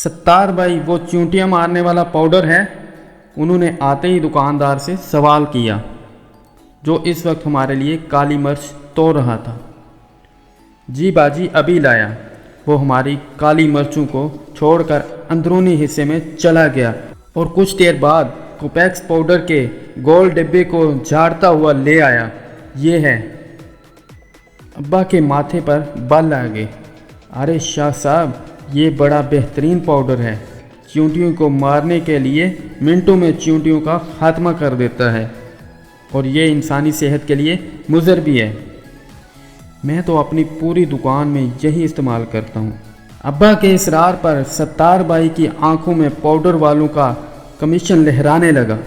सत्तार भाई वो चींटियां मारने वाला पाउडर है? उन्होंने आते ही दुकानदार से सवाल किया, जो इस वक्त हमारे लिए काली मिर्च तोड़ रहा था। जी बाजी, अभी लाया। वो हमारी काली मिर्चों को छोड़कर अंदरूनी हिस्से में चला गया और कुछ देर बाद कोपेक्स पाउडर के गोल डिब्बे को झाड़ता हुआ ले आया। ये है। अब्बा के माथे पर बल आ गए। अरे शाह साहब, ये बड़ा बेहतरीन पाउडर है। चींटियों को मारने के लिए मिनटों में चींटियों का खात्मा कर देता है और ये इंसानी सेहत के लिए मुज़र भी है। मैं तो अपनी पूरी दुकान में यही इस्तेमाल करता हूँ। अब्बा के इसरार पर सत्तार भाई की आंखों में पाउडर वालों का कमीशन लहराने लगा।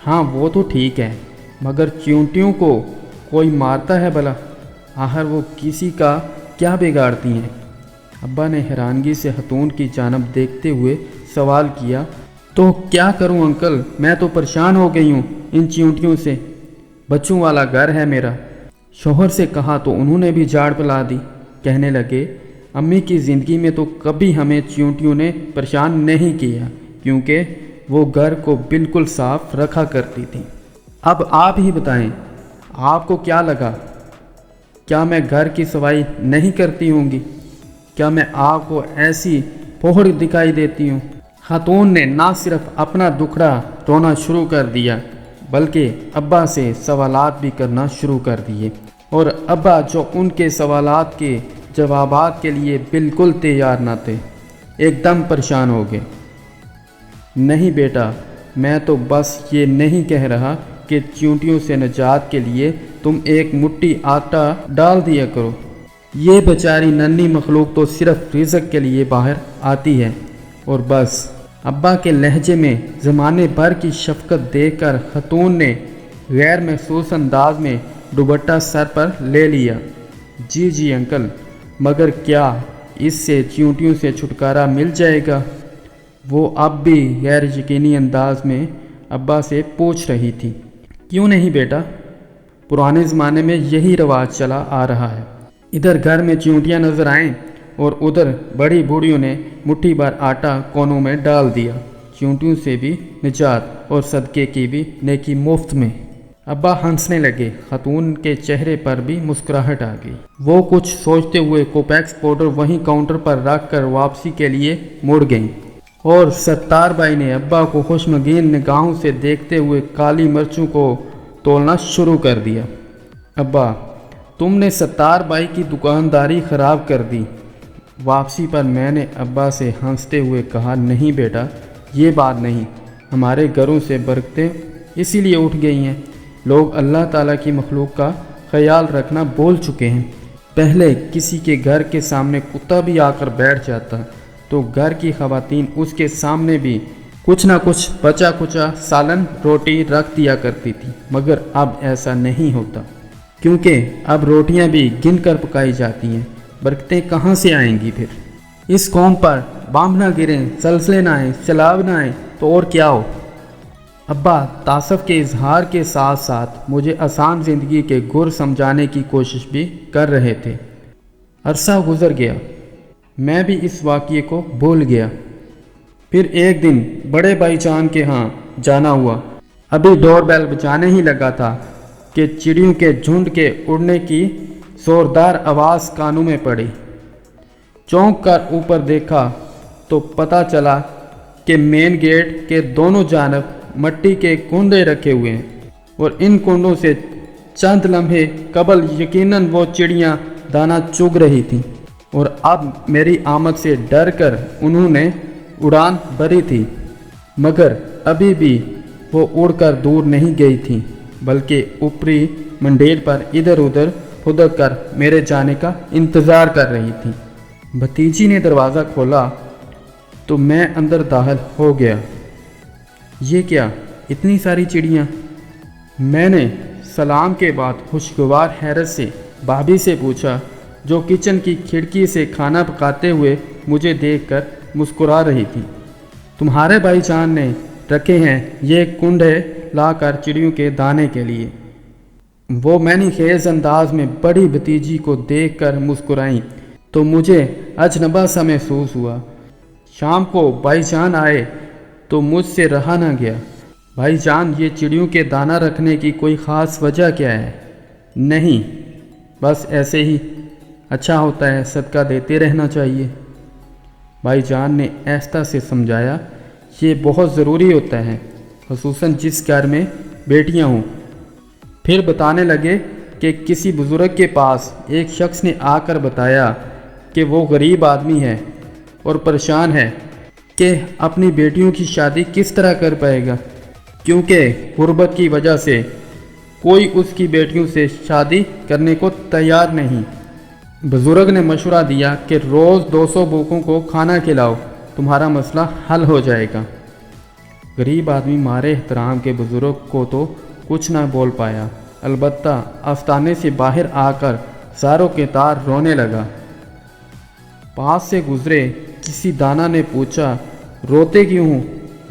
हाँ वो तो ठीक है, मगर चींटियों को कोई मारता है भला? आखिर वो किसी का क्या बिगाड़ती हैं? अब्बा ने हैरानगी से हतून की जानब देखते हुए सवाल किया। तो क्या करूं अंकल, मैं तो परेशान हो गई हूँ इन चींटियों से। बच्चों वाला घर है मेरा। शौहर से कहा तो उन्होंने भी झाड़ पिला दी। कहने लगे, अम्मी की ज़िंदगी में तो कभी हमें चींटियों ने परेशान नहीं किया, क्योंकि वो घर को बिल्कुल साफ रखा करती थी। अब आप ही बताएं, आपको क्या लगा? क्या मैं घर की सफाई नहीं करती होंगी? क्या मैं आपको ऐसी फोहड़ दिखाई देती हूँ? खातून ने ना सिर्फ अपना दुखड़ा रोना शुरू कर दिया, बल्कि अब्बा से सवालात भी करना शुरू कर दिए। और अब्बा, जो उनके सवालात के जवाबात के लिए बिल्कुल तैयार न थे, एकदम परेशान हो गए। नहीं बेटा, मैं तो बस ये नहीं कह रहा कि चींटियों से निजात के लिए तुम एक मुट्ठी आटा डाल दिया करो। ये बेचारी नन्ही मखलूक तो सिर्फ रिज़्क के लिए बाहर आती है और बस। अब्बा के लहजे में ज़माने भर की शफ़क़त देखकर खतून ने गैर महसूस अंदाज में दुपट्टा सर पर ले लिया। जी जी अंकल, मगर क्या इससे चींटियों से छुटकारा मिल जाएगा? वो अब भी गैर यकीनी अंदाज में अब्बा से पूछ रही थी। क्यों नहीं बेटा, पुराने ज़माने में यही रवाज चला आ रहा है। इधर घर में चींटियाँ नज़र आएँ और उधर बड़ी बूढ़ियों ने मुट्ठी भर आटा कोनों में डाल दिया। चींटियों से भी निजात और सदक़े की भी नेकी मुफ्त में। अब्बा हंसने लगे। खतून के चेहरे पर भी मुस्कुराहट आ गई। वो कुछ सोचते हुए कोपेक्स पाउडर वहीं काउंटर पर रख कर वापसी के लिए मुड़ गईं और सत्तार भाई ने अब्बा को खुशमगीन निगाहों से देखते हुए काली मिर्चों को तोलना शुरू कर दिया। अब्बा, तुमने सत्तार भाई की दुकानदारी ख़राब कर दी। वापसी पर मैंने अब्बा से हंसते हुए कहा, नहीं बेटा, ये बात नहीं। हमारे घरों से बरकतें इसीलिए उठ गई हैं। लोग अल्लाह ताला की मखलूक का ख्याल रखना भूल चुके हैं। पहले किसी के घर के सामने कुत्ता भी आकर बैठ जाता तो घर की ख़वातीन उसके सामने भी कुछ ना कुछ बचा कुचा सालन रोटी रख दिया करती थी, मगर अब ऐसा नहीं होता, क्योंकि अब रोटियां भी गिन कर पकाई जाती हैं। बरकतें कहाँ से आएंगी फिर? इस कौम पर बम ना गिरें, सलसले ना आए, सैलाब ना आए तो और क्या हो? अब्बा तासफ के इजहार के साथ साथ मुझे आसान ज़िंदगी के गुर समझाने की कोशिश भी कर रहे थे। अरसा गुज़र गया, मैं भी इस वाक़ये को भूल गया। फिर एक दिन बड़े भाईजान के यहाँ जाना हुआ। अभी डोरबेल बजाने ही लगा था कि चिड़ियों के झुंड के उड़ने की ज़ोरदार आवाज़ कानों में पड़ी। चौंक कर ऊपर देखा तो पता चला कि मेन गेट के दोनों जानब मट्टी के कुंडे रखे हुए हैं और इन कुंडों से चंद लम्हे कबल यकीनन वो चिड़ियाँ दाना चुग रही थीं और अब मेरी आमद से डर कर उन्होंने उड़ान भरी थी, मगर अभी भी वो उड़कर दूर नहीं गई थीं, बल्कि ऊपरी मंडेर पर इधर उधर फुदक कर मेरे जाने का इंतज़ार कर रही थी। भतीजी ने दरवाज़ा खोला तो मैं अंदर दाखिल हो गया। ये क्या, इतनी सारी चिड़ियाँ? मैंने सलाम के बाद खुशगवार हैरत से भाभी से पूछा, जो किचन की खिड़की से खाना पकाते हुए मुझे देखकर मुस्कुरा रही थी। तुम्हारे भाईजान ने रखे हैं ये कुंडे लाकर चिड़ियों के दाने के लिए। वो मैंने खेज अंदाज में बड़ी भतीजी को देखकर मुस्कुराई तो मुझे अजनबा सा महसूस हुआ। शाम को भाईजान आए तो मुझसे रहा ना गया। भाईजान, ये चिड़ियों के दाना रखने की कोई ख़ास वजह क्या है? नहीं, बस ऐसे ही। अच्छा होता है, सदका देते रहना चाहिए। भाईजान ने आहिस्ता से समझाया, ये बहुत ज़रूरी होता है, ख़ुसूसन जिस घर में बेटियां हों। फिर बताने लगे कि किसी बुज़ुर्ग के पास एक शख्स ने आकर बताया कि वो गरीब आदमी है और परेशान है कि अपनी बेटियों की शादी किस तरह कर पाएगा, क्योंकि गुर्बत की वजह से कोई उसकी बेटियों से शादी करने को तैयार नहीं। बुज़ुर्ग ने मशवरा दिया कि रोज़ 200 भूखों को खाना खिलाओ, तुम्हारा मसला हल हो जाएगा। गरीब आदमी मारे एहतराम के बुज़ुर्ग को तो कुछ ना बोल पाया, अलबत्ता आस्ताने से बाहर आकर सारों के तार रोने लगा। पास से गुजरे किसी दाना ने पूछा, रोते क्यों हो?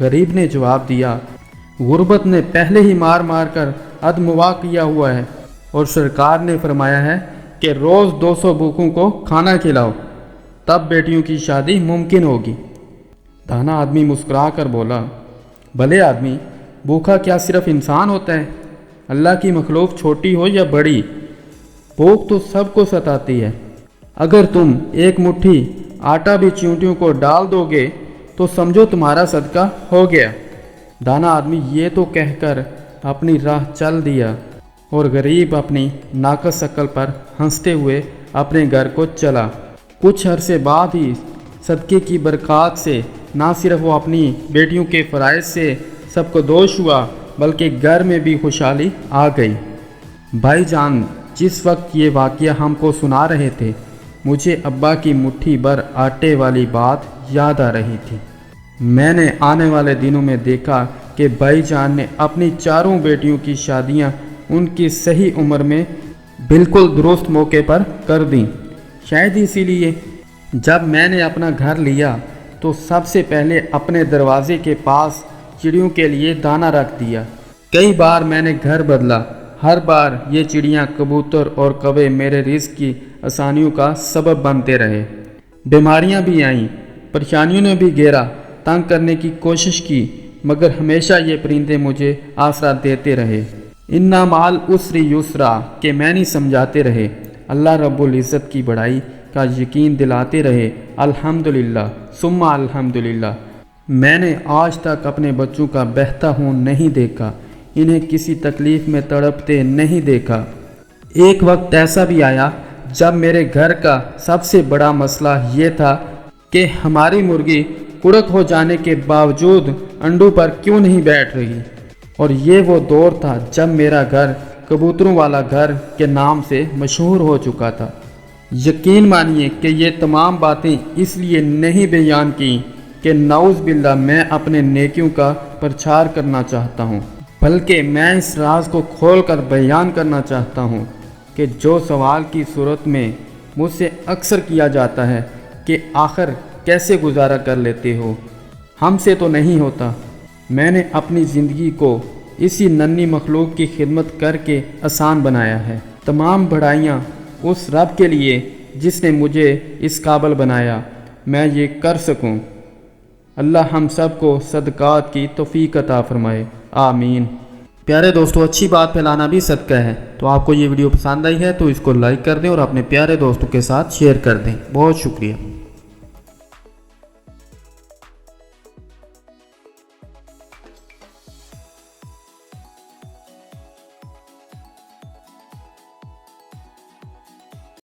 गरीब ने जवाब दिया, गुर्बत ने पहले ही मार मार कर अधमुआ किया हुआ है और सरकार ने फरमाया है कि रोज़ 200 भूखों को खाना खिलाओ, तब बेटियों की शादी मुमकिन होगी। दाना आदमी मुस्कुरा कर बोला, भले आदमी, भूखा क्या सिर्फ इंसान होता है? अल्लाह की मखलूक छोटी हो या बड़ी, भूख तो सबको सताती है। अगर तुम एक मुट्ठी आटा भी चींटियों को डाल दोगे तो समझो तुम्हारा सदका हो गया। दाना आदमी ये तो कहकर अपनी राह चल दिया और गरीब अपनी नाकस शक्ल पर हंसते हुए अपने घर को चला। कुछ अरसे बाद ही सदक़े की बरक़ात से ना सिर्फ वो अपनी बेटियों के फ़राइज़ से सबको दोष हुआ, बल्कि घर में भी खुशहाली आ गई। भाईजान, जिस वक्त ये वाक़या हमको सुना रहे थे, मुझे अब्बा की मुट्ठी भर आटे वाली बात याद आ रही थी। मैंने आने वाले दिनों में देखा कि भाईजान ने अपनी चारों बेटियों की शादियां उनकी सही उम्र में बिल्कुल दुरुस्त मौके पर कर दी। शायद इसीलिए जब मैंने अपना घर लिया तो सबसे पहले अपने दरवाजे के पास चिड़ियों के लिए दाना रख दिया। कई बार मैंने घर बदला, हर बार ये चिड़ियाँ, कबूतर और कौवे मेरे रिज़्क़ की आसानियों का सबब बनते रहे। बीमारियाँ भी आईं, परेशानियों ने भी घेरा, तंग करने की कोशिश की, मगर हमेशा ये परिंदे मुझे आसरा देते रहे। इन्ना माल उसरी युसरा के मैंने समझाते रहे, अल्लाह रब्बुल इज़्ज़त की बड़ाई का यकीन दिलाते रहे। अल्हम्दुलिल्लाह सुम्मा अल्हम्दुलिल्लाह। मैंने आज तक अपने बच्चों का बहता हुआ नहीं देखा, इन्हें किसी तकलीफ़ में तड़पते नहीं देखा। एक वक्त ऐसा भी आया जब मेरे घर का सबसे बड़ा मसला ये था कि हमारी मुर्गी कुड़क हो जाने के बावजूद अंडों पर क्यों नहीं बैठ रही। और ये वो दौर था जब मेरा घर कबूतरों वाला घर के नाम से मशहूर हो चुका था। यकीन मानिए कि ये तमाम बातें इसलिए नहीं बयान की कि नाउज़ बिल्ला मैं अपने नेकियों का प्रचार करना चाहता हूँ, बल्कि मैं इस राज को खोल कर बयान करना चाहता हूँ कि जो सवाल की सूरत में मुझसे अक्सर किया जाता है कि आखिर कैसे गुजारा कर लेते हो, हमसे तो नहीं होता। मैंने अपनी ज़िंदगी को इसी नन्ही मखलूक की खिदमत करके आसान बनाया है। तमाम बढ़ाइयाँ उस रब के लिए जिसने मुझे इस काबिल बनाया, मैं ये कर सकूं। अल्लाह हम सब को सदक़ात की तौफ़ीक़ अता फ़रमाए, आमीन। प्यारे दोस्तों, अच्छी बात फैलाना भी सदका है। तो आपको ये वीडियो पसंद आई है तो इसको लाइक कर दें और अपने प्यारे दोस्तों के साथ शेयर कर दें। बहुत शुक्रिया।